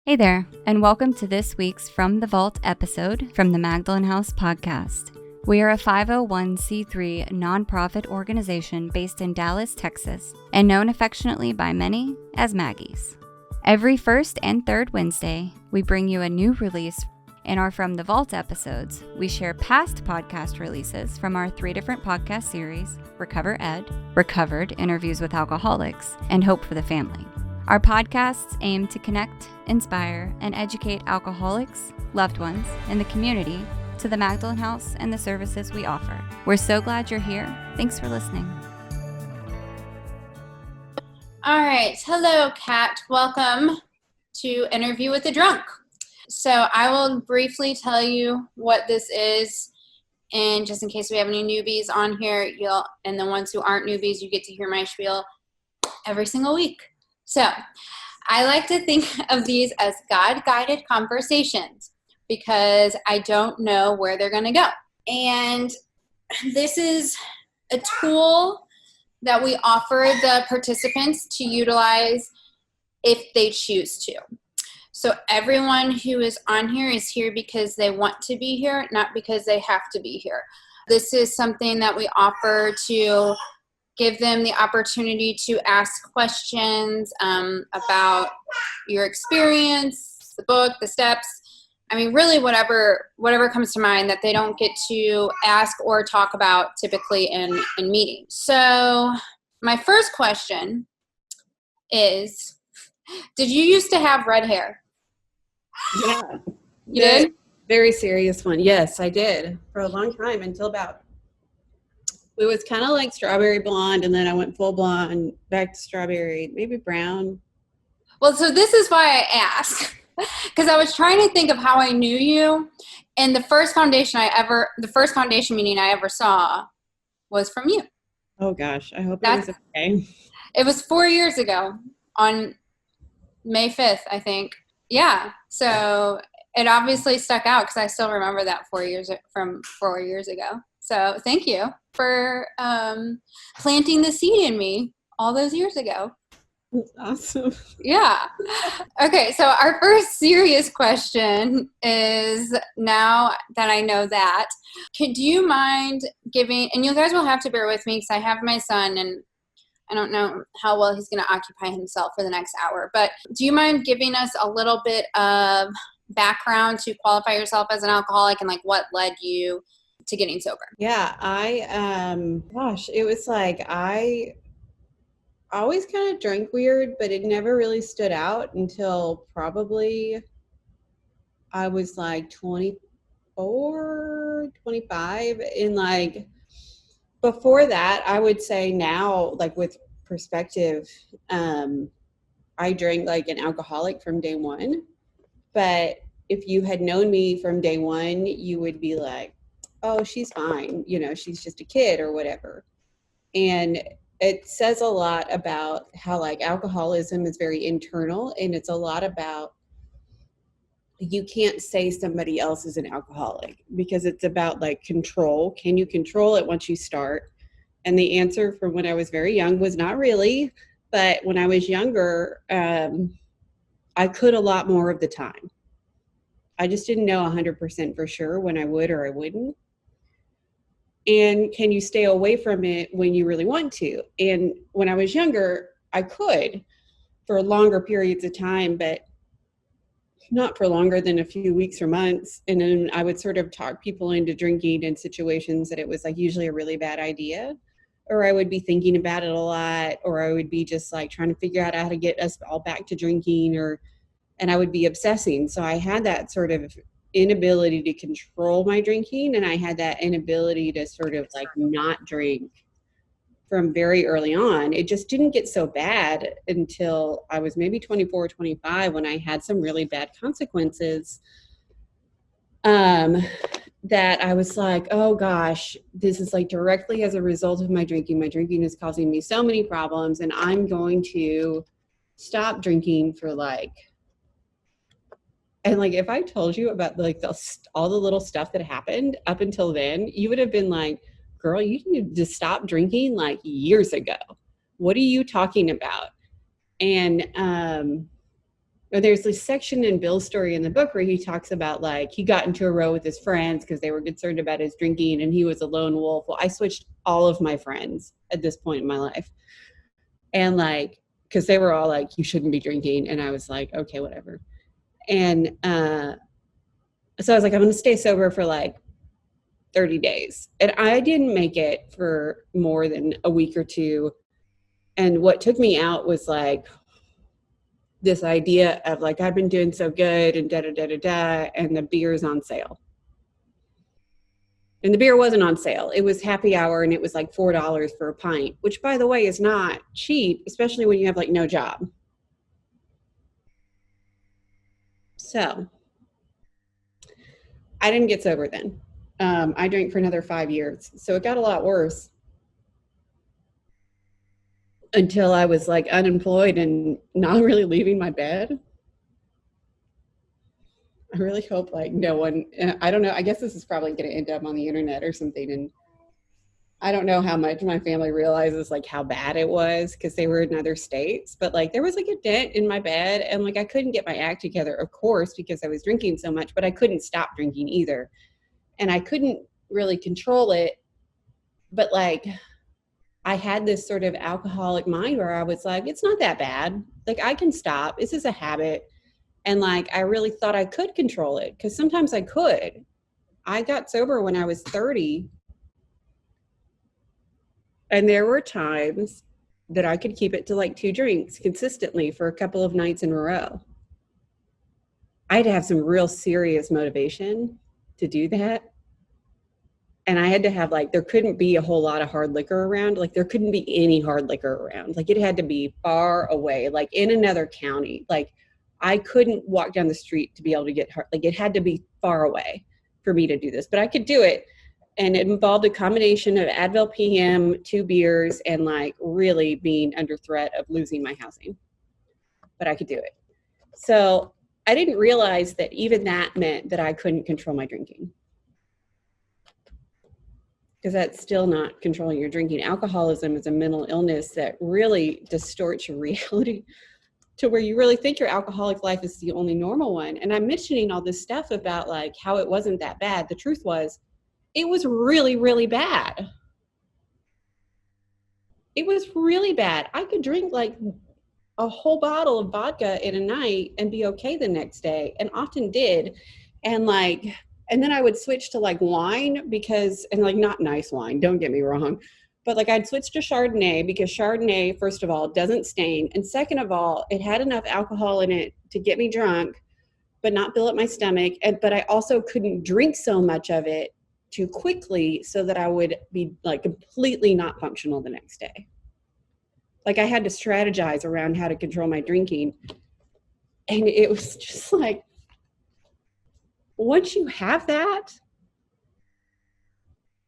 Hey there, and welcome to this week's From the Vault episode from the Magdalen House podcast. We are a 501c3 nonprofit organization based in Dallas, Texas, and known affectionately by many as Maggies. Every first and third Wednesday, we bring you a new release. In our From the Vault episodes, we share past podcast releases from our 3 different podcast series, Recover Ed, Recovered Interviews with Alcoholics, and Hope for the Family. Our podcasts aim to connect, inspire, and educate alcoholics, loved ones, and the community to the Magdalen House and the services we offer. We're so glad you're here. Thanks for listening. All right. Hello, Kat. Welcome to Interview with a Drunk. So I will briefly tell you what this is, and just in case we have any newbies on here, and the ones who aren't newbies, you get to hear my spiel every single week. So I like to think of these as God-guided conversations because I don't know where they're going to go. And this is a tool that we offer the participants to utilize if they choose to. So everyone who is on here is here because they want to be here, not because they have to be here. This is something that we offer to give them the opportunity to ask questions about your experience, the book, the steps. I mean, really whatever comes to mind that they don't get to ask or talk about typically in meetings. So my first question is, did you used to have red hair? Yeah. You did? Very serious one. Yes, I did for a long time until it was kind of like strawberry blonde, and then I went full blonde, back to strawberry, maybe brown. Well, so this is why I asked, because I was trying to think of how I knew you, and the first foundation meeting I ever saw was from you. Oh gosh, I hope it was okay. It was 4 years ago on May 5th, I think. Yeah, so it obviously stuck out because I still remember that 4 years ago. So thank you for planting the seed in me all those years ago. That's awesome. Yeah. Okay, so our first serious question is, now that I know that, do you mind giving, and you guys will have to bear with me because I have my son and I don't know how well he's going to occupy himself for the next hour, but do you mind giving us a little bit of background to qualify yourself as an alcoholic and like what led you to getting sober? Yeah, it was like I always kind of drank weird, but it never really stood out until probably I was like 24, 25. And like before that, I would say now, like with perspective, I drank like an alcoholic from day one. But if you had known me from day one, you would be like, oh, she's fine. You know, she's just a kid or whatever. And it says a lot about how like alcoholism is very internal, and it's a lot about you can't say somebody else is an alcoholic because it's about like control. Can you control it once you start? And the answer from when I was very young was not really, but when I was younger, I could a lot more of the time. I just didn't know 100% for sure when I would or I wouldn't. And can you stay away from it when you really want to? And when I was younger, I could for longer periods of time, but not for longer than a few weeks or months. And then I would sort of talk people into drinking in situations that it was like usually a really bad idea, or I would be thinking about it a lot, or I would be just like trying to figure out how to get us all back to drinking, and I would be obsessing. So I had that sort of inability to control my drinking, and I had that inability to sort of like not drink from very early on. It just didn't get so bad until I was maybe 24, 25 when I had some really bad consequences that I was like, oh gosh, this is like directly as a result of my drinking. My drinking is causing me so many problems, and I'm going to stop drinking for like, and like, if I told you about like all the little stuff that happened up until then, you would have been like, girl, you need to stop drinking like years ago. What are you talking about? And There's this section in Bill's story in the book where he talks about like he got into a row with his friends because they were concerned about his drinking and he was a lone wolf. Well, I switched all of my friends at this point in my life. And like, because they were all like, you shouldn't be drinking. And I was like, okay, whatever. And so I was like, I'm going to stay sober for like 30 days. And I didn't make it for more than a week or two. And what took me out was like this idea of like, I've been doing so good and and the beer's on sale. And the beer wasn't on sale. It was happy hour and it was like $4 for a pint, which by the way is not cheap, especially when you have like no job. So I didn't get sober then. I drank for another 5 years. So it got a lot worse until I was like unemployed and not really leaving my bed. I really hope like no one, I don't know, I guess this is probably going to end up on the internet or something. And I don't know how much my family realizes like how bad it was because they were in other states, but like there was like a dent in my bed and like I couldn't get my act together, of course, because I was drinking so much, but I couldn't stop drinking either. And I couldn't really control it. But like, I had this sort of alcoholic mind where I was like, it's not that bad. Like I can stop. This is a habit. And like, I really thought I could control it because sometimes I could. I got sober when I was 30. And there were times that I could keep it to like 2 drinks consistently for a couple of nights in a row. I had to have some real serious motivation to do that. And I had to have like, there couldn't be a whole lot of hard liquor around. Like there couldn't be any hard liquor around. Like it had to be far away, like in another county. Like I couldn't walk down the street to be able to get hard. Like it had to be far away for me to do this, but I could do it. And it involved a combination of Advil PM, 2 beers, and like really being under threat of losing my housing. But I could do it. So I didn't realize that even that meant that I couldn't control my drinking. Because that's still not controlling your drinking. Alcoholism is a mental illness that really distorts your reality to where you really think your alcoholic life is the only normal one. And I'm mentioning all this stuff about like how it wasn't that bad. The truth was, it was really, really bad. It was really bad. I could drink like a whole bottle of vodka in a night and be okay the next day, and often did. And like, and then I would switch to like wine because, and like not nice wine, don't get me wrong, but like I'd switch to Chardonnay because Chardonnay, first of all, doesn't stain. And second of all, it had enough alcohol in it to get me drunk, but not fill up my stomach. But I also couldn't drink so much of it too quickly so that I would be like completely not functional the next day. Like I had to strategize around how to control my drinking. And it was just like, once you have that,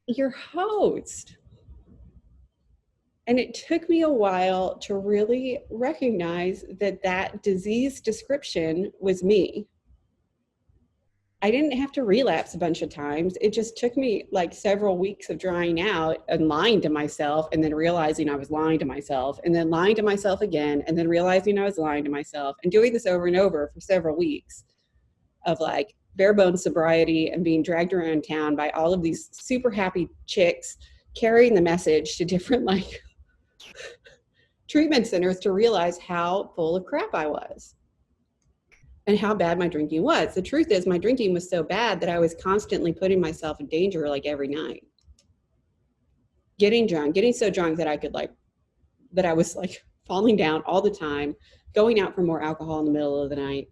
you're host. And it took me a while to really recognize that that disease description was me. I didn't have to relapse a bunch of times. It just took me like several weeks of drying out and lying to myself and then realizing I was lying to myself and then lying to myself again and then realizing I was lying to myself and doing this over and over for several weeks of like bare bones sobriety and being dragged around town by all of these super happy chicks carrying the message to different like treatment centers to realize how full of crap I was and how bad my drinking was. The truth is my drinking was so bad that I was constantly putting myself in danger like every night. Getting drunk, getting so drunk that I could like, that I was like falling down all the time, going out for more alcohol in the middle of the night,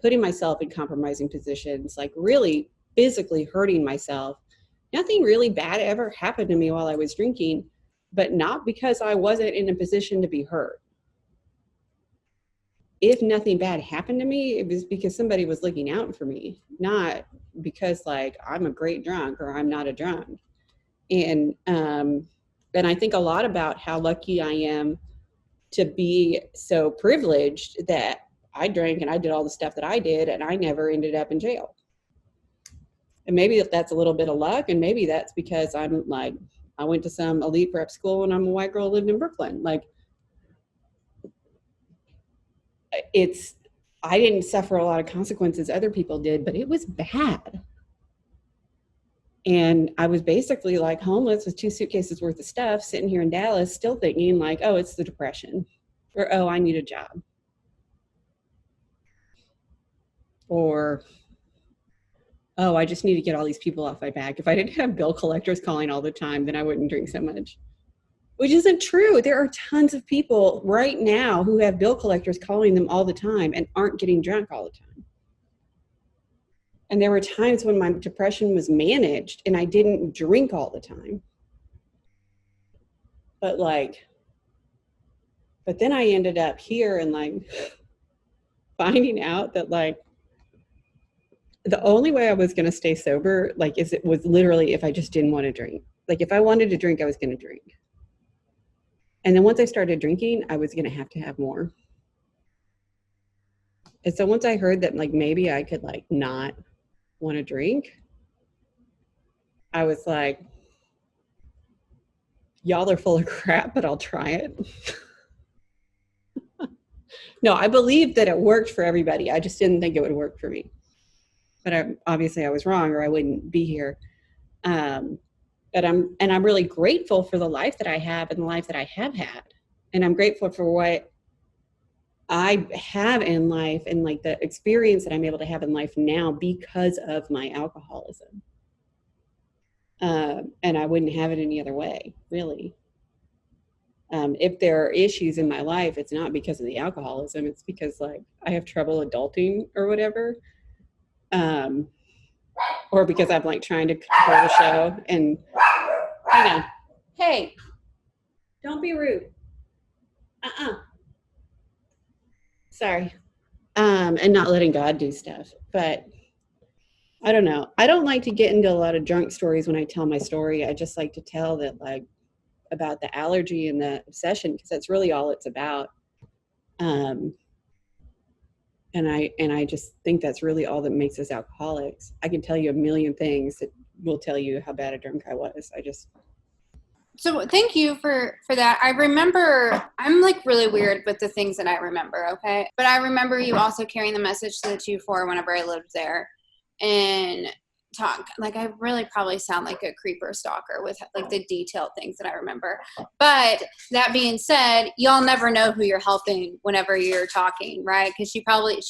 putting myself in compromising positions, like really physically hurting myself. Nothing really bad ever happened to me while I was drinking, but not because I wasn't in a position to be hurt. If nothing bad happened to me, it was because somebody was looking out for me, not because like I'm a great drunk or I'm not a drunk. And I think a lot about how lucky I am to be so privileged that I drank and I did all the stuff that I did and I never ended up in jail. And maybe that's a little bit of luck, and maybe that's because I'm like, I went to some elite prep school and I'm a white girl who lived in Brooklyn. Like, I didn't suffer a lot of consequences other people did, but it was bad. And I was basically like homeless with 2 suitcases worth of stuff, sitting here in Dallas, still thinking like, oh, it's the depression, or, oh, I need a job. Or, oh, I just need to get all these people off my back. If I didn't have bill collectors calling all the time, then I wouldn't drink so much. Which isn't true. There are tons of people right now who have bill collectors calling them all the time and aren't getting drunk all the time. And there were times when my depression was managed and I didn't drink all the time. But then I ended up here and like finding out that like the only way I was going to stay sober, like, it was literally if I just didn't want to drink. Like, if I wanted to drink, I was going to drink. And then once I started drinking, I was going to have more. And so once I heard that, like, maybe I could, like, not want to drink, I was like, y'all are full of crap, but I'll try it. No, I believed that it worked for everybody. I just didn't think it would work for me. But obviously I was wrong, or I wouldn't be here. But I'm really grateful for the life that I have and the life that I have had. And I'm grateful for what I have in life and like the experience that I'm able to have in life now because of my alcoholism. And I wouldn't have it any other way, really. If there are issues in my life, it's not because of the alcoholism. It's because like I have trouble adulting or whatever. Or because I'm like trying to control the show and hang on. Hey, don't be rude. Sorry. And not letting God do stuff. But I don't know. I don't like to get into a lot of drunk stories when I tell my story. I just like to tell that like about the allergy and the obsession, because that's really all it's about. And I just think that's really all that makes us alcoholics. I can tell you a million things that will tell you how bad a drunk I was. So thank you for that. I remember, I'm like really weird with the things that I remember, okay? But I remember you also carrying the message to the 2-4 whenever I lived there and talk. Like I really probably sound like a creeper stalker with like the detailed things that I remember. But that being said, y'all never know who you're helping whenever you're talking, right? Because she probably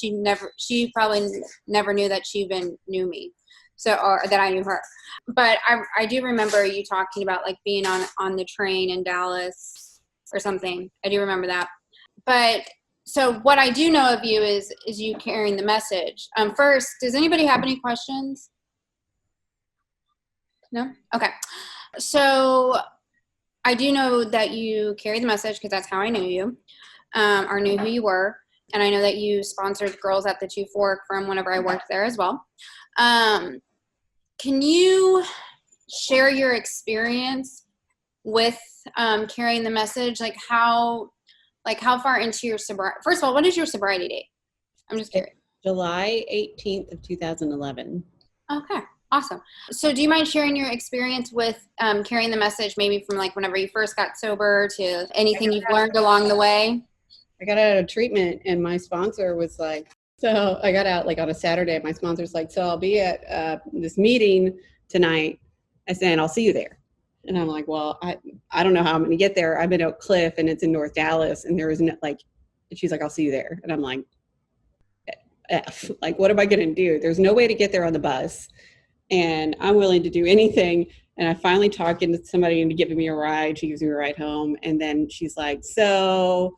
never knew that she even knew me. So, or that I knew her. But I do remember you talking about like being on the train in Dallas or something. I do remember that. But so what I do know of you is you carrying the message. First, does anybody have any questions? No? Okay. So I do know that you carry the message because that's how I knew you, or knew who you were. And I know that you sponsored girls at the 2-4 from whenever I worked there as well. Can you share your experience with carrying the message? Like how far into your sobriety? First of all, what is your sobriety date? I'm just curious. July 18th of 2011. Okay, awesome. So do you mind sharing your experience with carrying the message, maybe from like whenever you first got sober to anything you've learned along the way? I got out of treatment and my sponsor was like, so I got out like on a Saturday. My sponsor's like, so I'll be at this meeting tonight. I said, I'll see you there. And I'm like, well, I don't know how I'm going to get there. I'm in Oak Cliff and it's in North Dallas. And there isn't like, she's like, I'll see you there. And I'm like, F, like, what am I going to do? There's no way to get there on the bus. And I'm willing to do anything. And I finally talked into somebody into giving me a ride. She gives me a ride home. And then she's like, so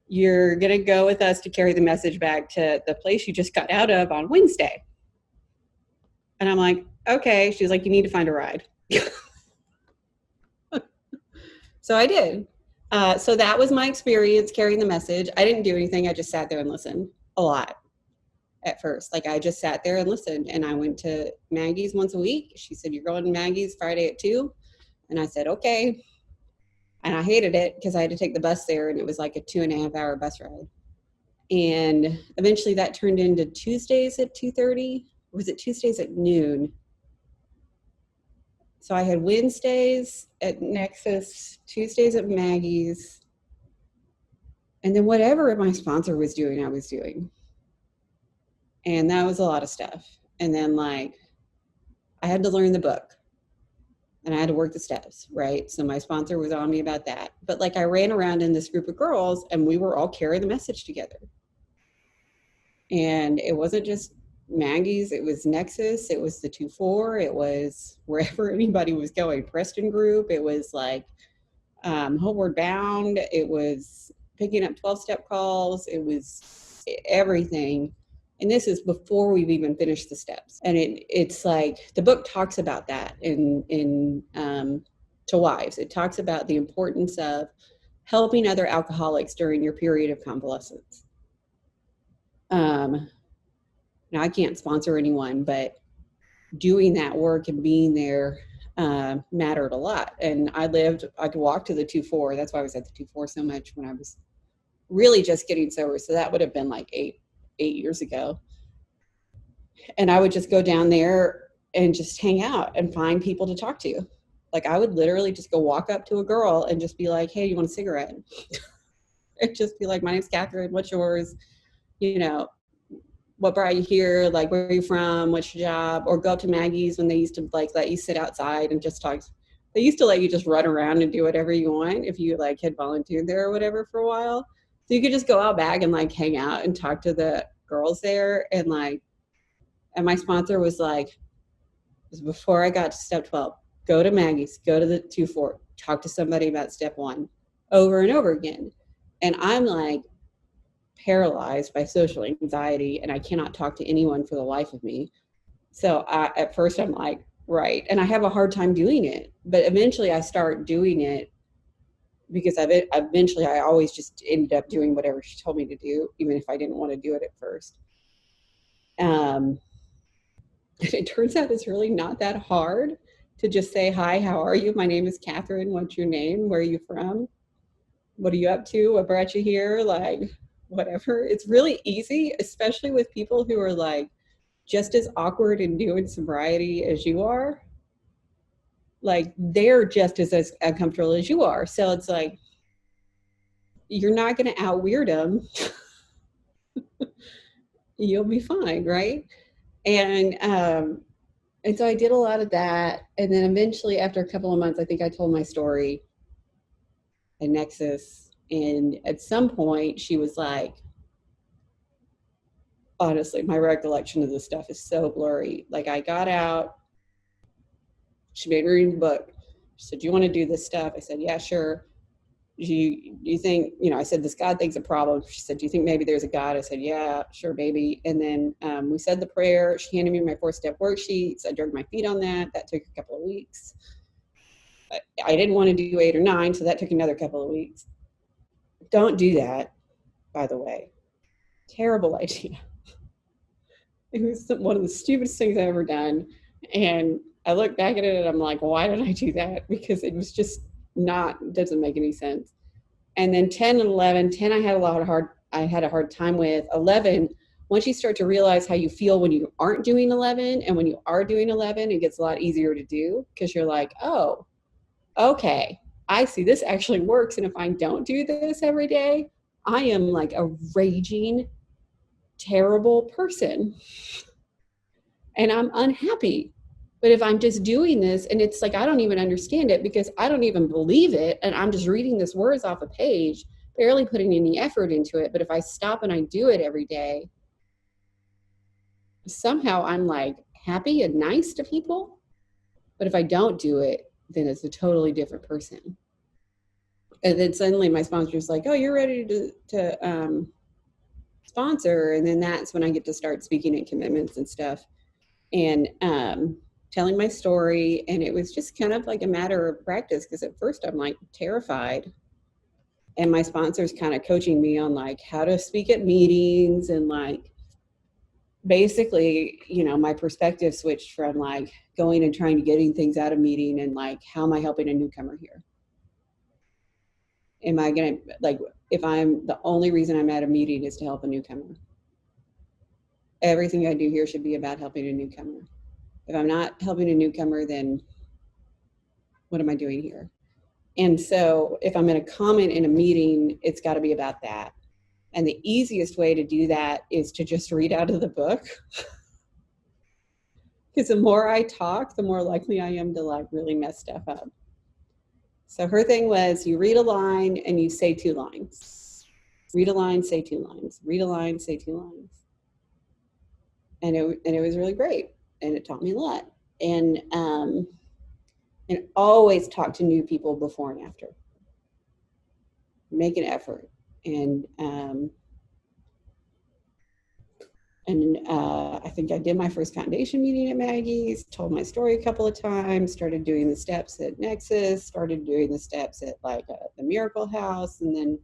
you're going to go with us to carry the message back to the place you just got out of on Wednesday. And I'm like, okay. She's like, you need to find a ride. So I did. So that was my experience carrying the message. I didn't do anything. I just sat there and listened a lot at first. Like I just sat there and listened. And I went to Maggie's once a week. She said, you're going to Maggie's Friday at 2. And I said, okay. And I hated it because I had to take the bus there and it was like a 2.5-hour bus ride. And eventually that turned into Tuesdays at 2:30. Was it Tuesdays at noon? So I had Wednesdays at Nexus, Tuesdays at Maggie's, And then whatever my sponsor was doing, I was doing. And that was a lot of stuff. And then like, I had to learn the book and I had to work the steps, right? So my sponsor was on me about that. But like I ran around in this group of girls and we were all carrying the message together. And it wasn't just Maggie's, it was Nexus, it was the 2-4, it was wherever anybody was going, Preston Group, it was like Homeward Bound, it was picking up 12-step calls, it was everything. And this is before we've even finished the steps. And it's like the book talks about that in To Wives. It talks about the importance of helping other alcoholics during your period of convalescence. Now I can't sponsor anyone, but doing that work and being there mattered a lot. And I could walk to the 2-4. That's why I was at the 2-4 so much when I was really just getting sober. So that would have been like eight years ago. And I would just go down there and just hang out and find people to talk to. Like I would literally just go walk up to a girl and just be like, hey, you want a cigarette? And just be like, my name's Catherine, what's yours? You know, what brought you here? Like, where are you from? What's your job? Or go up to Maggie's when they used to like let you sit outside and just talk. They used to let you just run around and do whatever you want if you like had volunteered there or whatever for a while. So you could just go out back and like hang out and talk to the girls there. And like, and my sponsor was like, it was before I got to step 12, go to Maggie's, go to the 2-4, talk to somebody about step 1 over and over again. And I'm like paralyzed by social anxiety and I cannot talk to anyone for the life of me. So at first I'm like, right. And I have a hard time doing it, but eventually I start doing it because eventually I always just ended up doing whatever she told me to do, even if I didn't want to do it at first. It turns out it's really not that hard to just say, hi, how are you? My name is Catherine. What's your name? Where are you from? What are you up to? What brought you here? Like, whatever. It's really easy, especially with people who are like just as awkward in doing sobriety as you are. Like, they're just as uncomfortable as you are. So it's like, you're not going to out-weird them. You'll be fine, right? And so I did a lot of that. And then eventually after a couple of months, I think I told my story at Nexus. And at some point she was like, honestly, my recollection of this stuff is so blurry. Like I got out, she made me read the book. She said, do you want to do this stuff? I said, yeah, sure. Do you think, I said, this God thing's a problem. She said, do you think maybe there's a God? I said, yeah, sure, maybe. And then we said the prayer. She handed me my 4-step worksheets. I dragged my feet on that. That took a couple of weeks. I didn't want to do 8 or 9, so that took another couple of weeks. Don't do that, by the way. Terrible idea. It was one of the stupidest things I've ever done. And I look back at it and I'm like, why did I do that? Because it was just doesn't make any sense. And then 10 and 11, 10 I had a hard time with. 11, once you start to realize how you feel when you aren't doing 11 and when you are doing 11, it gets a lot easier to do because you're like, oh, okay, I see this actually works. And if I don't do this every day, I am like a raging, terrible person and I'm unhappy. But if I'm just doing this and it's like, I don't even understand it because I don't even believe it. And I'm just reading this words off a page, barely putting any effort into it. But if I stop and I do it every day, somehow I'm like happy and nice to people. But if I don't do it, then it's a totally different person. And then suddenly my sponsor's like, oh, you're ready to sponsor. And then that's when I get to start speaking at commitments and stuff. And telling my story, and it was just kind of like a matter of practice because at first I'm like terrified, and my sponsor's kind of coaching me on like how to speak at meetings and like basically my perspective switched from like going and trying to getting things out of meeting and like how am I helping a newcomer here? Am I gonna like if I'm the only reason I'm at a meeting is to help a newcomer, everything I do here should be about helping a newcomer. If I'm not helping a newcomer, then what am I doing here? And so if I'm going to comment in a meeting, it's got to be about that. And the easiest way to do that is to just read out of the book. Because the more I talk, the more likely I am to like really mess stuff up. So her thing was, you read a line and you say 2 lines. Read a line, say 2 lines. Read a line, say 2 lines. And it was really great. And it taught me a lot. And always talk to new people before and after. Make an effort. And I think I did my first foundation meeting at Maggie's, told my story a couple of times, started doing the steps at Nexus, started doing the steps at like the Miracle House. And then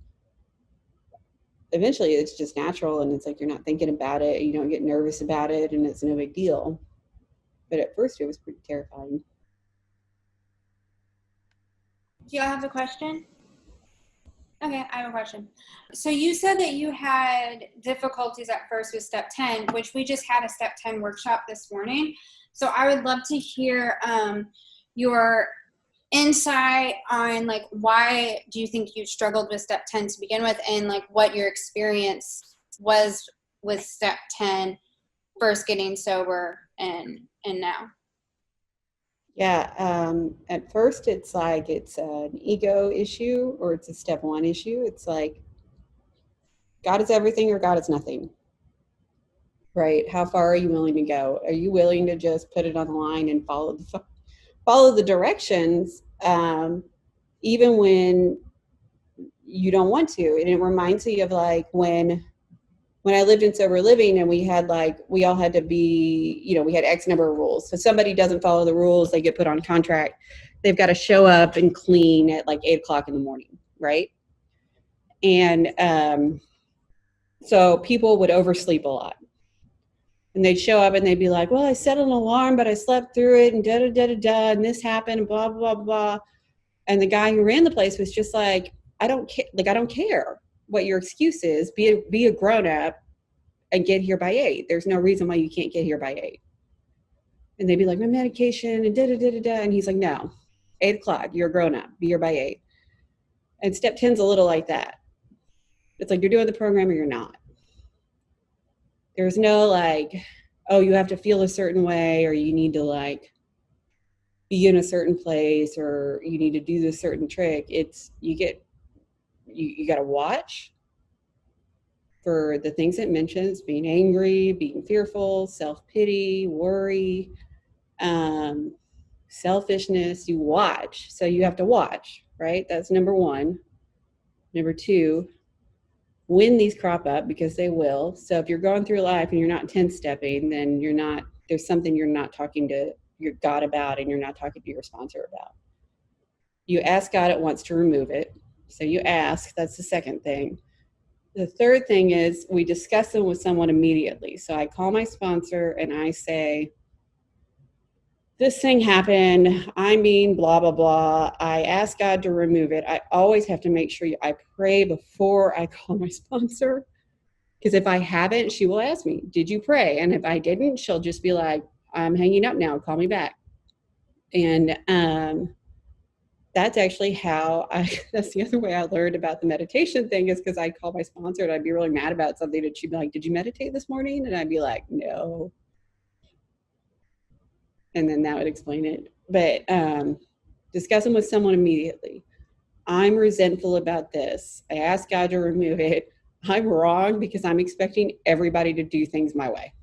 eventually it's just natural, and it's like you're not thinking about it, you don't get nervous about it, and it's no big deal. But at first it was pretty terrifying. Do y'all have a question? Okay, I have a question. So you said that you had difficulties at first with step 10, which we just had a step 10 workshop this morning. So I would love to hear your insight on like, why do you think you struggled with step 10 to begin with, and like what your experience was with step 10, first getting sober and now? Yeah, at first it's like it's an ego issue, or it's a step 1 issue. It's like God is everything or God is nothing, right? How far are you willing to go? Are you willing to just put it on the line and follow the directions, even when you don't want to? And it reminds me of like when I lived in sober living, and we all had to be, we had X number of rules. So somebody doesn't follow the rules, they get put on contract. They've got to show up and clean at like 8:00 in the morning, right? And so people would oversleep a lot. And they'd show up and they'd be like, well, I set an alarm, but I slept through it, and da-da-da-da-da, and this happened, and blah, blah, blah. And the guy who ran the place was just like, I don't care what your excuse is. Be a grown-up and get here by 8. There's no reason why you can't get here by 8. And they'd be like, my medication, and da-da-da-da-da. And he's like, no, 8:00, you're a grown-up. Be here by 8. And step 10's a little like that. It's like you're doing the program or you're not. There's no like, oh, you have to feel a certain way, or you need to like be in a certain place, or you need to do this certain trick. It's you got to watch for the things it mentions: being angry, being fearful, self-pity, worry, selfishness. You watch. So you have to watch, right? That's number 1. Number 2, when these crop up, because they will. So if you're going through life and you're not 10-stepping, then there's something you're not talking to your God about, and you're not talking to your sponsor about. You ask God at once to remove it. So you ask, that's the second thing. The third thing is we discuss them with someone immediately. So I call my sponsor and I say, this thing happened, I mean, blah, blah, blah. I ask God to remove it. I always have to make sure I pray before I call my sponsor. Because if I haven't, she will ask me, did you pray? And if I didn't, she'll just be like, I'm hanging up now, call me back. And that's actually that's the other way I learned about the meditation thing, is because I'd call my sponsor and I'd be really mad about something, and she'd be like, did you meditate this morning? And I'd be like, no. And then that would explain it. But discuss them with someone immediately. I'm resentful about this. I asked God to remove it. I'm wrong because I'm expecting everybody to do things my way.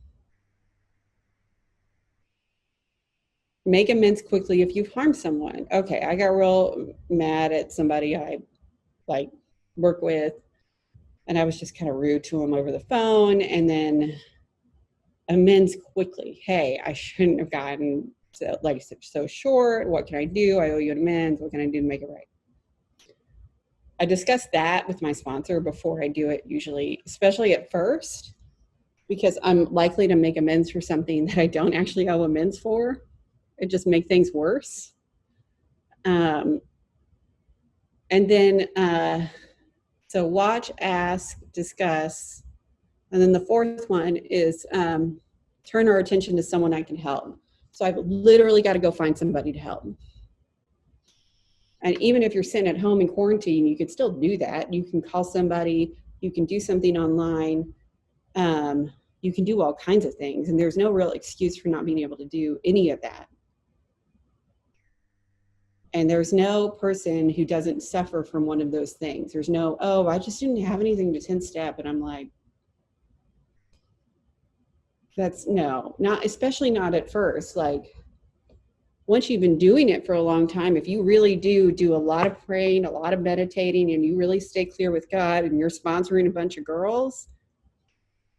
Make amends quickly if you've harmed someone. Okay, I got real mad at somebody I work with, and I was just kind of rude to him over the phone, and then amends quickly. Hey, I shouldn't have gotten so short. What can I do? I owe you an amends. What can I do to make it right? I discuss that with my sponsor before I do it, usually, especially at first, because I'm likely to make amends for something that I don't actually owe amends for. It just make things worse. And then, so watch, ask, discuss. And then the fourth one is turn our attention to someone I can help. So I've literally got to go find somebody to help. And even if you're sitting at home in quarantine, you could still do that. You can call somebody, You can do something online. You can do all kinds of things, and there's no real excuse for not being able to do any of that. And there's no person who doesn't suffer from one of those things. There's no, oh, I just didn't have anything to 10-step. And I'm like, that's no, not, especially not at first. Like, once you've been doing it for a long time, if you really do a lot of praying, a lot of meditating, and you really stay clear with God, and you're sponsoring a bunch of girls,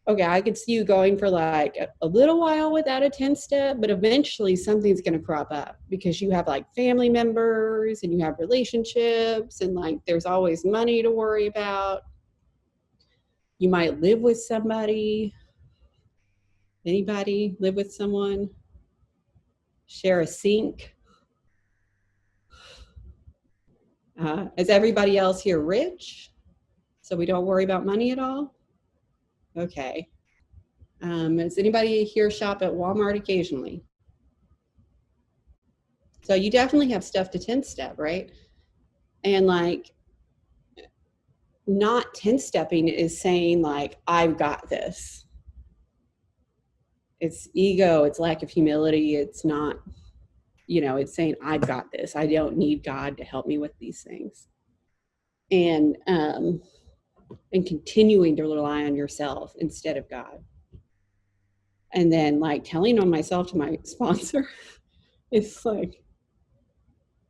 okay, I could see you going for like a little while without a 10-step, but eventually something's going to crop up because you have like family members and you have relationships, and like there's always money to worry about. You might live with somebody. Anybody live with someone? Share a sink? Is everybody else here rich? So we don't worry about money at all? Okay. Does anybody here shop at Walmart occasionally? So you definitely have stuff to 10-step, right? And like, not 10-stepping is saying like, I've got this. It's ego, it's lack of humility. It's not, it's saying I've got this. I don't need God to help me with these things. And continuing to rely on yourself instead of God. And then like telling on myself to my sponsor, it's like,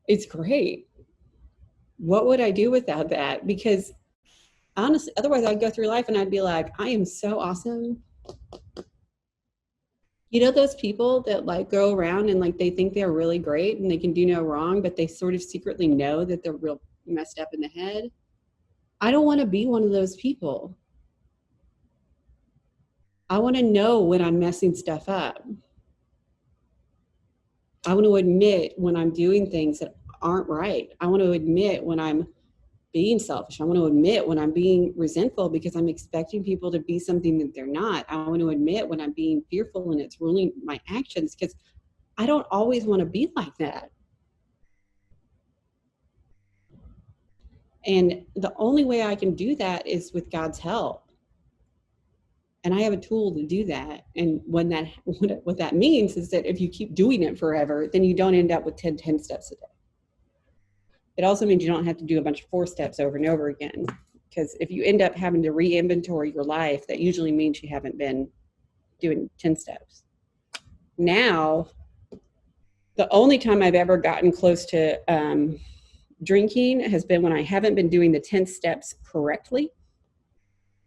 it's great. What would I do without that? Because honestly, otherwise I'd go through life and I'd be like, I am so awesome. You know, those people that like go around and like they think they're really great and they can do no wrong, but they sort of secretly know that they're real messed up in the head. I don't want to be one of those people. I want to know when I'm messing stuff up. I want to admit when I'm doing things that aren't right. I want to admit when I'm being selfish. I want to admit when I'm being resentful because I'm expecting people to be something that they're not. I want to admit when I'm being fearful and it's ruling my actions because I don't always want to be like that. And the only way I can do that is with God's help. And I have a tool to do that. And what that means is that if you keep doing it forever, then you don't end up with 10 steps a day. It also means you don't have to do a bunch of 4 steps over and over again. Because if you end up having to re-inventory your life, that usually means you haven't been doing 10 steps. Now, the only time I've ever gotten close to drinking has been when I haven't been doing the 10 steps correctly.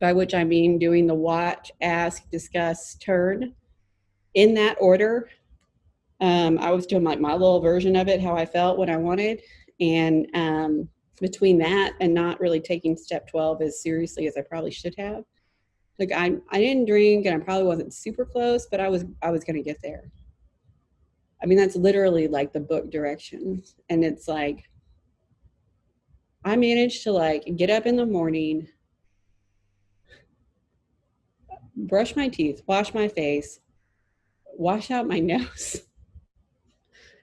By which I mean doing the watch, ask, discuss, turn in that order. I was doing like my little version of it, how I felt, what I wanted. And between that and not really taking step 12 as seriously as I probably should have. Like I didn't drink and I probably wasn't super close, but I was going to get there. I mean, that's literally like the book directions. And it's like, I managed to like get up in the morning, brush my teeth, wash my face, wash out my nose,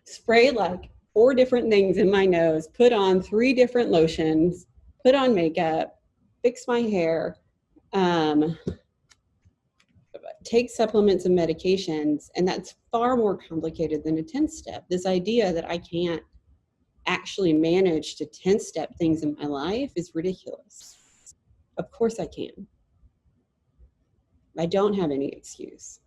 spray like 4 different things in my nose, put on 3 different lotions, put on makeup, fix my hair, take supplements and medications. And that's far more complicated than a 10-step. This idea that I can't actually manage to 10-step things in my life is ridiculous. Of course I can. I don't have any excuse.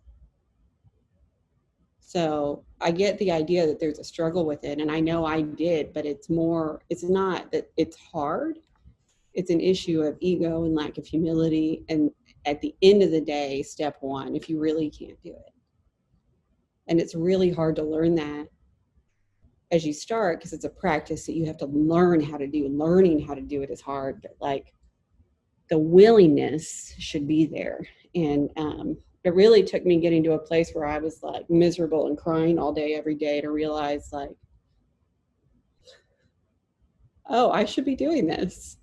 So I get the idea that there's a struggle with it, and I know I did, but it's not that it's hard. It's an issue of ego and lack of humility. And at the end of the day, step 1, if you really can't do it. And it's really hard to learn that as you start, because it's a practice that you have to learn how to do. Learning how to do it is hard, but like the willingness should be there. And it really took me getting to a place where I was like miserable and crying all day, every day to realize like, oh, I should be doing this.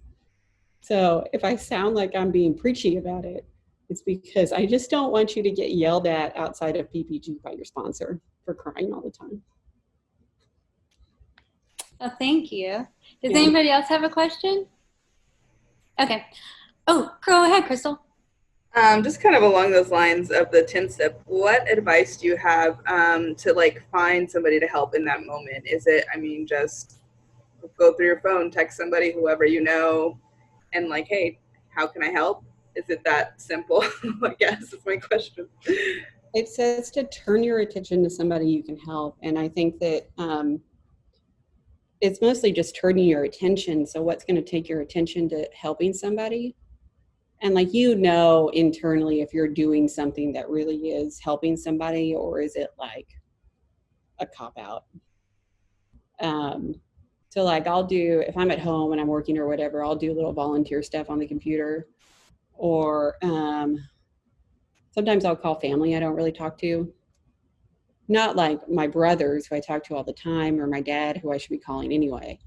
So if I sound like I'm being preachy about it, it's because I just don't want you to get yelled at outside of PPG by your sponsor for crying all the time. Well, thank you. Does anybody else have a question? Okay. Oh, go ahead, Crystal. Just kind of along those lines of the 10-step, what advice do you have to like find somebody to help in that moment? Is it, just go through your phone, text somebody, whoever you know, and like, hey, how can I help? Is it that simple? I guess is my question. It says to turn your attention to somebody you can help. And I think that it's mostly just turning your attention. So what's going to take your attention to helping somebody? And like, internally, if you're doing something that really is helping somebody, or is it like a cop out? So like if I'm at home and I'm working or whatever, I'll do little volunteer stuff on the computer, or sometimes I'll call family I don't really talk to. Not like my brothers who I talk to all the time, or my dad who I should be calling anyway.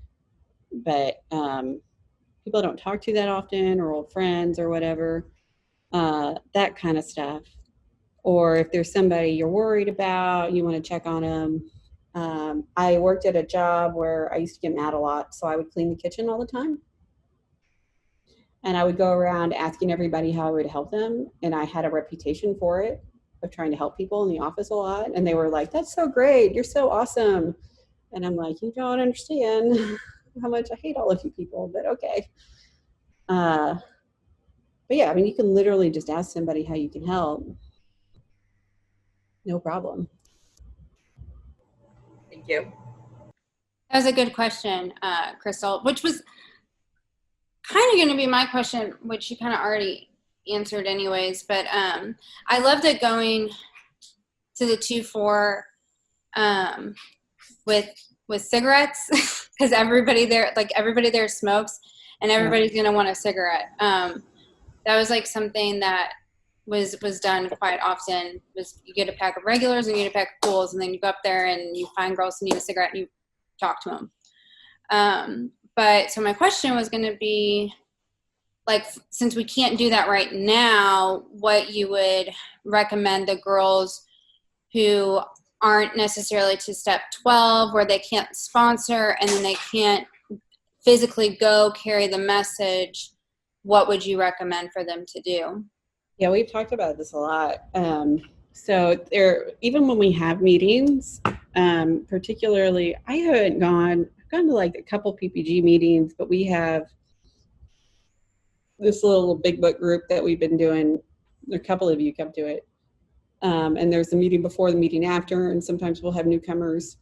But people I don't talk to that often, or old friends or whatever, that kind of stuff. Or if there's somebody you're worried about, you want to check on them. I worked at a job where I used to get mad a lot, so I would clean the kitchen all the time. And I would go around asking everybody how I would help them. And I had a reputation for it, of trying to help people in the office a lot. And they were like, that's so great. You're so awesome. And I'm like, you don't understand how much I hate all of you people, but okay. But yeah, you can literally just ask somebody how you can help. No problem. Thank you. That was a good question, Crystal, which was kind of going to be my question, which you kind of already answered anyways. But I loved it going to the 2-4 with cigarettes, because everybody there smokes, and everybody's going to want a cigarette. That was like something that was done quite often. Was you get a pack of regulars and you get a pack of cools, and then you go up there and you find girls who need a cigarette and you talk to them. But so my question was going to be, like, since we can't do that right now, what you would recommend the girls who aren't necessarily to step 12, where they can't sponsor and then they can't physically go carry the message, what would you recommend for them to do? Yeah, we've talked about this a lot. So even when we have meetings, particularly, I've gone to like a couple PPG meetings, but we have this little big book group that we've been doing. A couple of you come to it. And there's a meeting before, the meeting after, and sometimes we'll have newcomers.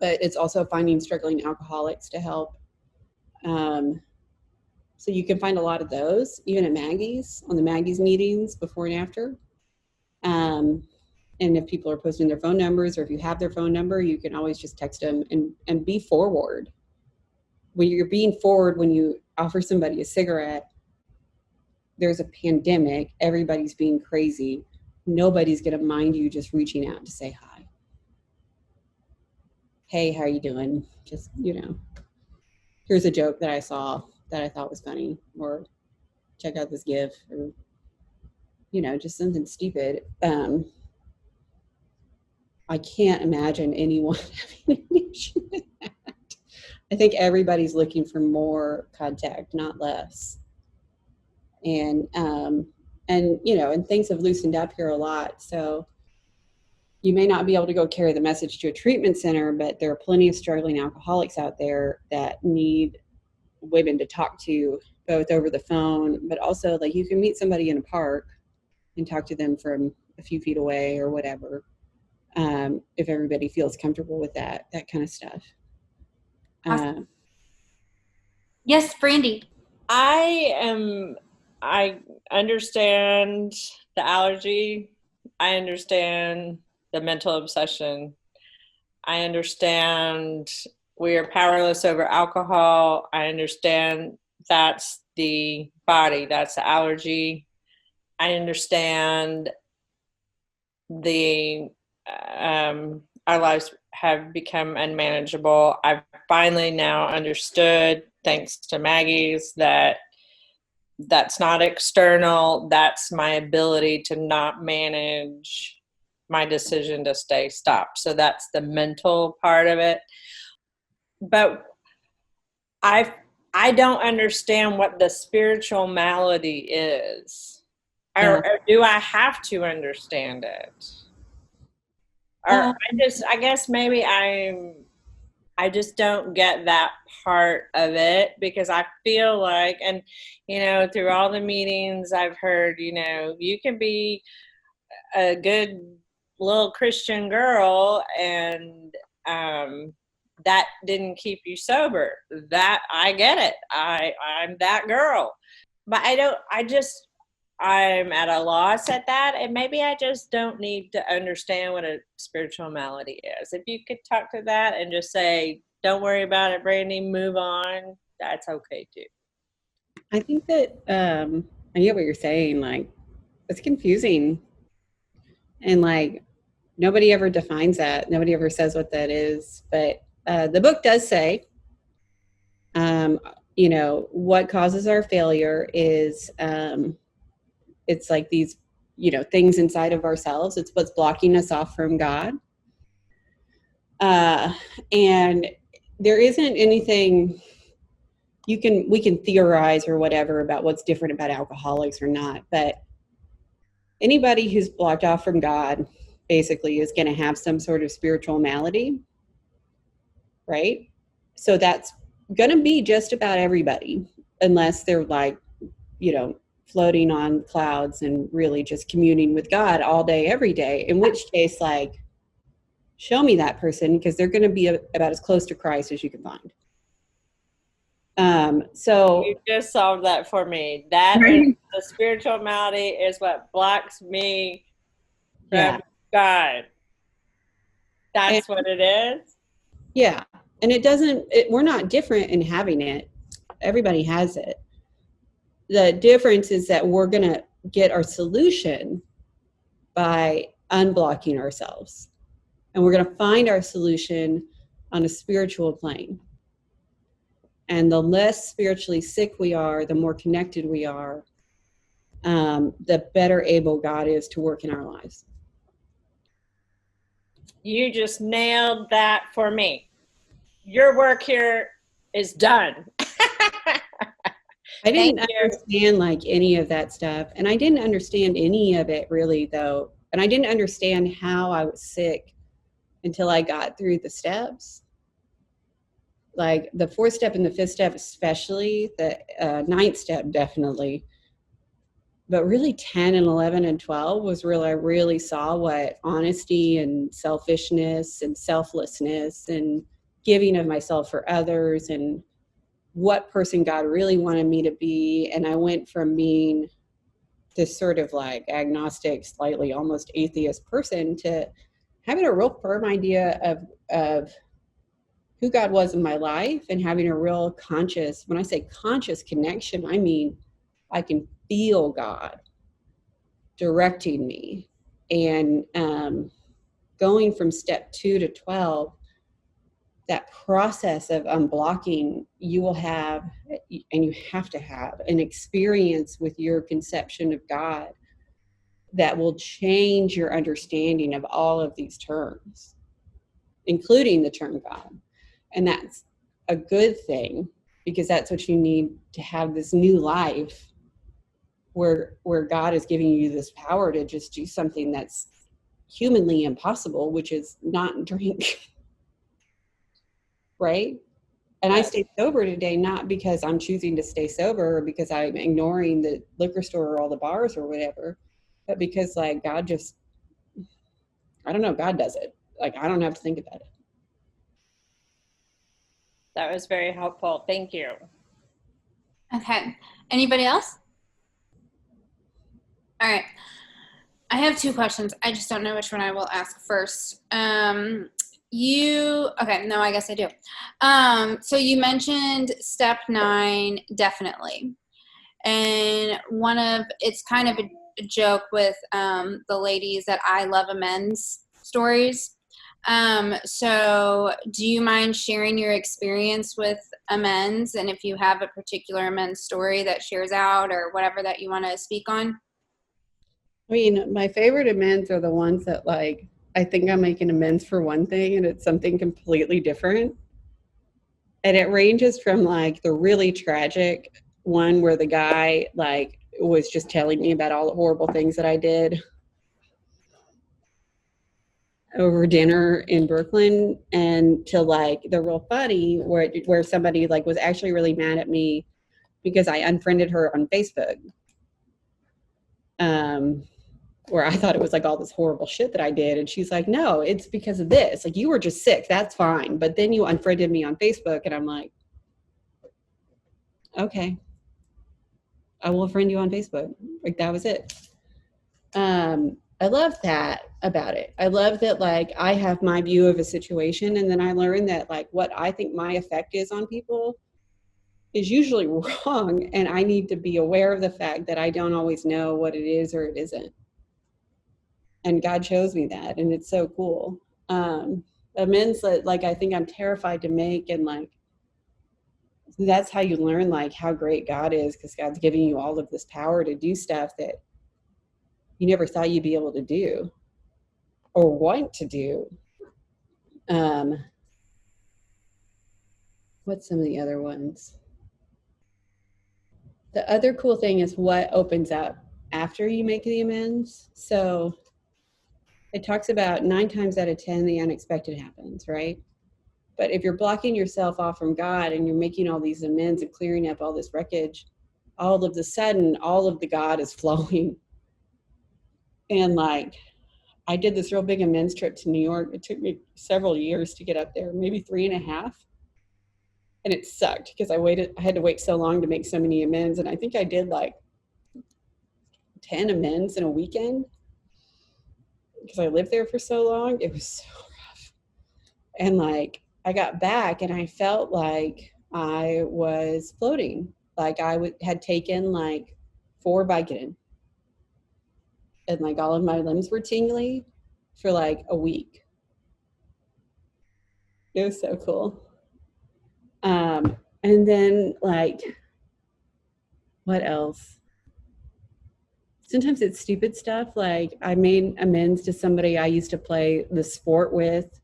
But it's also finding struggling alcoholics to help. So you can find a lot of those, even at Maggie's, on the Maggie's meetings before and after. And if people are posting their phone numbers, or if you have their phone number, you can always just text them and be forward. When you're being forward, when you offer somebody a cigarette, there's a pandemic, everybody's being crazy. Nobody's going to mind you just reaching out to say hi. Hey, how are you doing? Just, here's a joke that I saw that I thought was funny, or check out this GIF, or, just something stupid. I can't imagine anyone having an issue with that. I think everybody's looking for more contact, not less. And things have loosened up here a lot. So you may not be able to go carry the message to a treatment center, but there are plenty of struggling alcoholics out there that need women to talk to, both over the phone, but also like you can meet somebody in a park and talk to them from a few feet away or whatever. If everybody feels comfortable with that kind of stuff. Awesome. Yes, Brandy. I understand the allergy. I understand the mental obsession. I understand we are powerless over alcohol. I understand that's the body, that's the allergy. I understand our lives have become unmanageable. I've finally now understood, thanks to Maggie's, that's not external. That's my ability to not manage my decision to stay stopped. So that's the mental part of it. But I I don't understand what the spiritual malady is. Yeah. Or do I have to understand it? Or I guess maybe I just don't get that part of it, because I feel like, and, through all the meetings I've heard, you can be a good little Christian girl and that didn't keep you sober. That, I get it. I'm that girl. But I'm at a loss at that, and maybe I just don't need to understand what a spiritual malady is. If you could talk to that and just say, don't worry about it, Brandy, move on, that's okay too. I think that I get what you're saying. Like, it's confusing, and like nobody ever defines that. Nobody ever says what that is. But the book does say, what causes our failure is it's like these, things inside of ourselves. It's what's blocking us off from God. And there isn't anything we can theorize or whatever about what's different about alcoholics or not, but anybody who's blocked off from God basically is going to have some sort of spiritual malady, right? So that's going to be just about everybody, unless they're like, floating on clouds and really just communing with God all day, every day, in which case, like, show me that person, because they're going to be about as close to Christ as you can find. So you just solved that for me. That is the spiritual malady is what blocks me from God. That's what it is. Yeah. And we're not different in having it. Everybody has it. The difference is that we're going to get our solution by unblocking ourselves. And we're going to find our solution on a spiritual plane. And the less spiritually sick we are, the more connected we are, the better able God is to work in our lives. You just nailed that for me. Your work here is done. I didn't understand like any of that stuff. And I didn't understand any of it really, though. And I didn't understand how I was sick until I got through the steps. Like the 4th step and the 5th step, especially, the 9th step, definitely. But really 10 and 11 and 12 was I really saw what honesty and selfishness and selflessness and giving of myself for others and what person God really wanted me to be. And I went from being this sort of like agnostic, slightly almost atheist person to having a real firm idea of who God was in my life and having a real conscious, when I say conscious connection, I mean, I can feel God directing me. And going from step 2 to 12, that process of unblocking, you will have, and you have to have, an experience with your conception of God that will change your understanding of all of these terms, including the term God. And that's a good thing, because that's what you need to have this new life where God is giving you this power to just do something that's humanly impossible, which is not drink. Right? And I stay sober today, not because I'm choosing to stay sober or because I'm ignoring the liquor store or all the bars or whatever, but because like God just, I don't know, God does it. Like I don't have to think about it. That was very helpful. Thank you. Okay. Anybody else? All right. I have 2 questions. I just don't know which one I will ask first. Okay, no, I guess I do. So you mentioned step 9, definitely. And it's kind of a joke with the ladies that I love amends stories. So do you mind sharing your experience with amends, and if you have a particular amends story that shares out or whatever that you want to speak on? I mean, my favorite amends are the ones that like, I think I'm making amends for one thing and it's something completely different. And it ranges from like the really tragic one where the guy like was just telling me about all the horrible things that I did over dinner in Brooklyn, and to like the real funny where somebody like was actually really mad at me because I unfriended her on Facebook. Where I thought it was like all this horrible shit that I did. And she's like, no, it's because of this. Like, you were just sick. That's fine. But then you unfriended me on Facebook. And I'm like, okay, I will friend you on Facebook. Like, that was it. I love that about it. I love that, like, I have my view of a situation. And then I learned that, like, what I think my effect is on people is usually wrong. And I need to be aware of the fact that I don't always know what it is or it isn't. And God shows me that, and it's so cool. Amends that, like, I think I'm terrified to make, and like that's how you learn like how great God is, because God's giving you all of this power to do stuff that you never thought you'd be able to do or want to do. What's some of the other ones? The other cool thing is what opens up after you make the amends. So it talks about 9 times out of 10, the unexpected happens, right? But if you're blocking yourself off from God and you're making all these amends and clearing up all this wreckage, all of a sudden, all of the God is flowing. And like, I did this real big amends trip to New York. It took me several years to get up there, maybe 3.5. And it sucked because I had to wait so long to make so many amends. And I think I did like 10 amends in a weekend, because I lived there for so long. It was so rough. And like, I got back and I felt like I was floating. Like I had taken like 4 Vicodin, and like all of my limbs were tingly for like a week. It was so cool. And then like, what else? Sometimes it's stupid stuff. Like I made amends to somebody I used to play the sport with,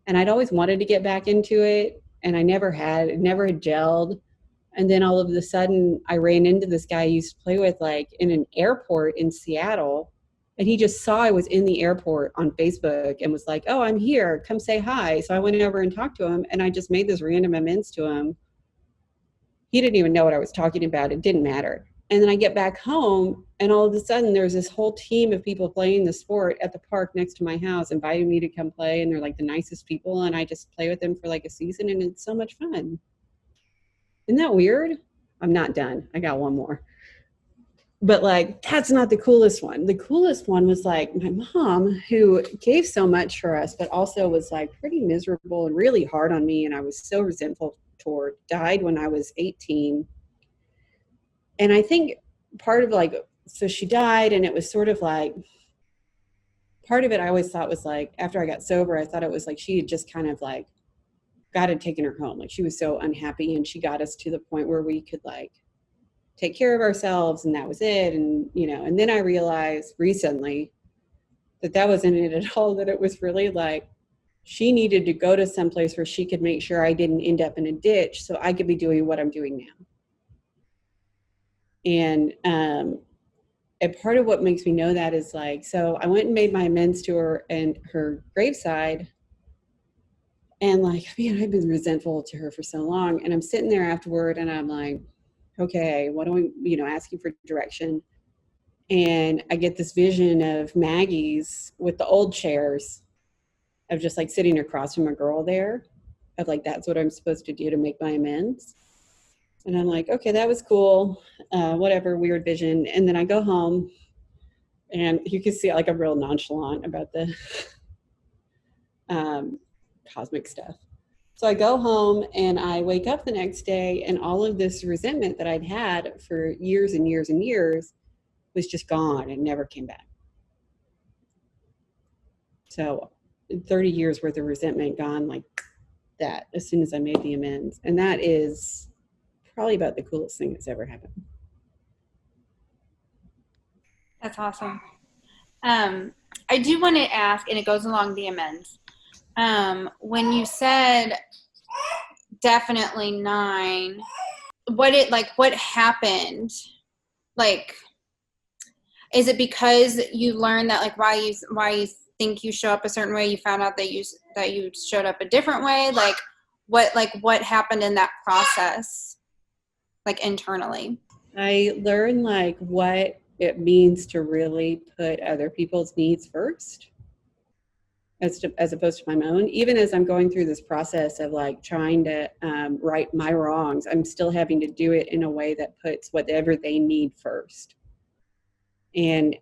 and I'd always wanted to get back into it, and I never had. It never had gelled. And then all of a sudden, I ran into this guy I used to play with, like in an airport in Seattle, and he just saw I was in the airport on Facebook and was like, "Oh, I'm here. Come say hi." So I went over and talked to him, and I just made this random amends to him. He didn't even know what I was talking about. It didn't matter. And then I get back home, and all of a sudden there's this whole team of people playing the sport at the park next to my house, inviting me to come play. And they're like the nicest people. And I just play with them for like a season, and it's so much fun. Isn't that weird? I'm not done. I got one more. But like, that's not the coolest one. The coolest one was like my mom, who gave so much for us, but also was like pretty miserable and really hard on me. And I was so resentful toward, died when I was 18. And I think part of like, so she died, and it was sort of like, part of it I always thought was like, after I got sober, I thought it was like she had just kind of like, God had taken her home. Like she was so unhappy, and she got us to the point where we could like take care of ourselves, and that was it. And, you know, and then I realized recently that that wasn't it at all, that it was really like, she needed to go to someplace where she could make sure I didn't end up in a ditch so I could be doing what I'm doing now. And part of what makes me know that is like, so I went and made my amends to her and her graveside. And like, man, I've been resentful to her for so long. And I'm sitting there afterward, and I'm like, okay, what do we, you know, asking for direction. And I get this vision of Maggie's with the old chairs, of just like sitting across from a girl there, of like, that's what I'm supposed to do to make my amends. And I'm like, okay, that was cool. Whatever, weird vision. And then I go home, and you can see like I'm real nonchalant about the cosmic stuff. So I go home, and I wake up the next day, and all of this resentment that I'd had for years and years and years was just gone and never came back. So 30 years worth of resentment gone like that as soon as I made the amends. And that is probably about the coolest thing that's ever happened. That's awesome. I do want to ask, and it goes along the amends. When you said definitely 9. What happened? Like, is it because you learned that, like, why you think you show up a certain way, you found out that you showed up a different way? What happened in that process, like, internally? I learned like what it means to really put other people's needs first as opposed to my own. Even as I'm going through this process of like trying to right my wrongs, I'm still having to do it in a way that puts whatever they need first. And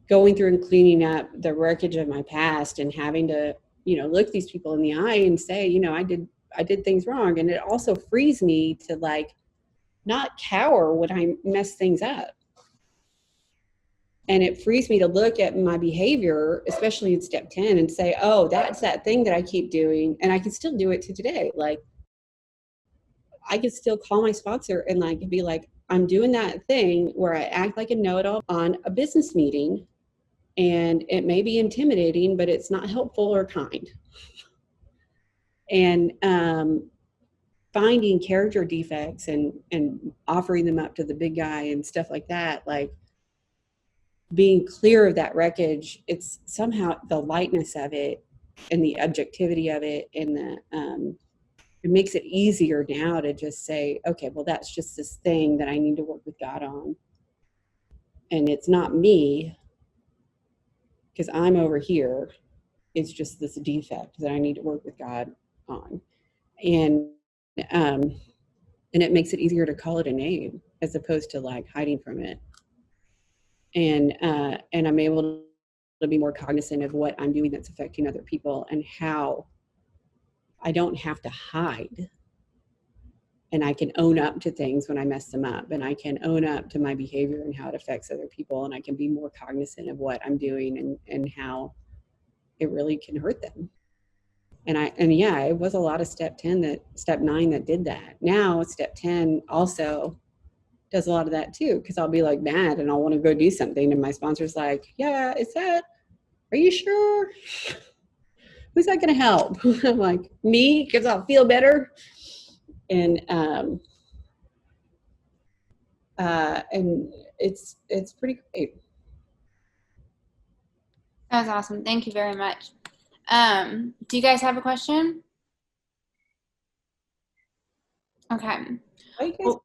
going through and cleaning up the wreckage of my past and having to, look these people in the eye and say, I did things wrong. And it also frees me to like not cower when I mess things up. And it frees me to look at my behavior, especially in step 10, and say, oh, that's that thing that I keep doing. And I can still do it to today. Like, I can still call my sponsor and like be like, I'm doing that thing where I act like a know-it-all on a business meeting. And it may be intimidating, but it's not helpful or kind. And finding character defects and offering them up to the big guy and stuff like that, like being clear of that wreckage, it's somehow the lightness of it and the objectivity of it, and it makes it easier now to just say, okay, well, that's just this thing that I need to work with God on. And it's not me, because I'm over here. It's just this defect that I need to work with God on. And it makes it easier to call it a name as opposed to like hiding from it. And I'm able to be more cognizant of what I'm doing that's affecting other people and how I don't have to hide. And I can own up to things when I mess them up, and I can own up to my behavior and how it affects other people. And I can be more cognizant of what I'm doing and how it really can hurt them. And yeah, it was a lot of step 9 that did that. Now step 10 also does a lot of that too, because I'll be like mad and I'll want to go do something, and my sponsor's like, yeah, are you sure? Who's that going to help? I'm like, me, because I'll feel better. And it's pretty great. That was awesome. Thank you very much. Do you guys have a question? Okay. Why you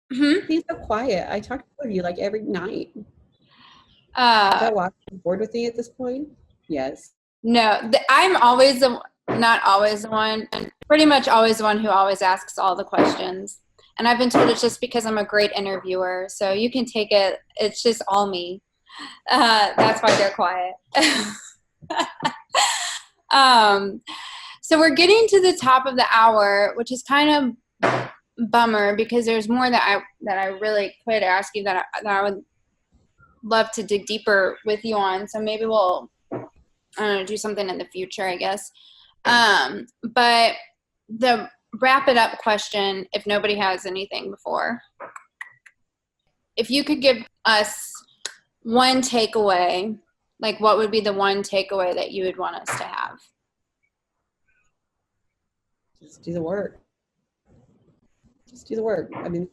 guys be so quiet? I talk to you like every night. Is that why you're bored with me at this point? Yes. No, I'm always not always the one, pretty much always the one who always asks all the questions. And I've been told it's just because I'm a great interviewer. So you can take it. It's just all me. That's why they're quiet. So we're getting to the top of the hour, which is kind of bummer because there's more that I really could ask you that I would love to dig deeper with you on. So maybe we'll do something in the future, I guess. But the wrap it up question, if nobody has anything before, if you could give us one takeaway, like what would be the one takeaway that you would want us to have? Just do the work. Just do the work. I mean,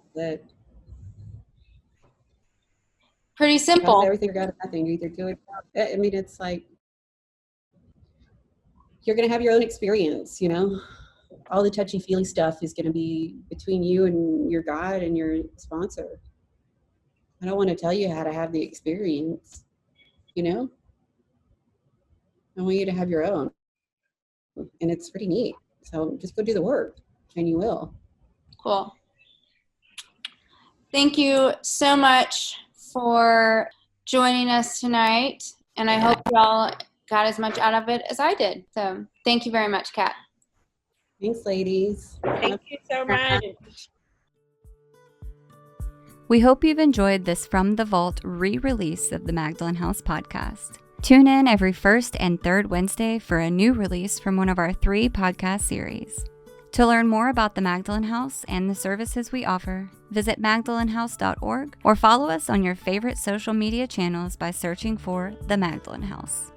pretty simple. Everything or got nothing. You either do it. I mean, it's like you're going to have your own experience, you know. All the touchy-feely stuff is going to be between you and your God and your sponsor. I don't want to tell you how to have the experience, you know. I want you to have your own. And it's pretty neat. So just go do the work, and you will. Cool. Thank you so much for joining us tonight. And I hope y'all got as much out of it as I did. So thank you very much, Kat. Thanks, ladies. Thank you so much. We hope you've enjoyed this From the Vault re-release of the Magdalen House podcast. Tune in every first and third Wednesday for a new release from one of our 3 podcast series. To learn more about the Magdalen House and the services we offer, visit magdalenhouse.org or follow us on your favorite social media channels by searching for the Magdalen House.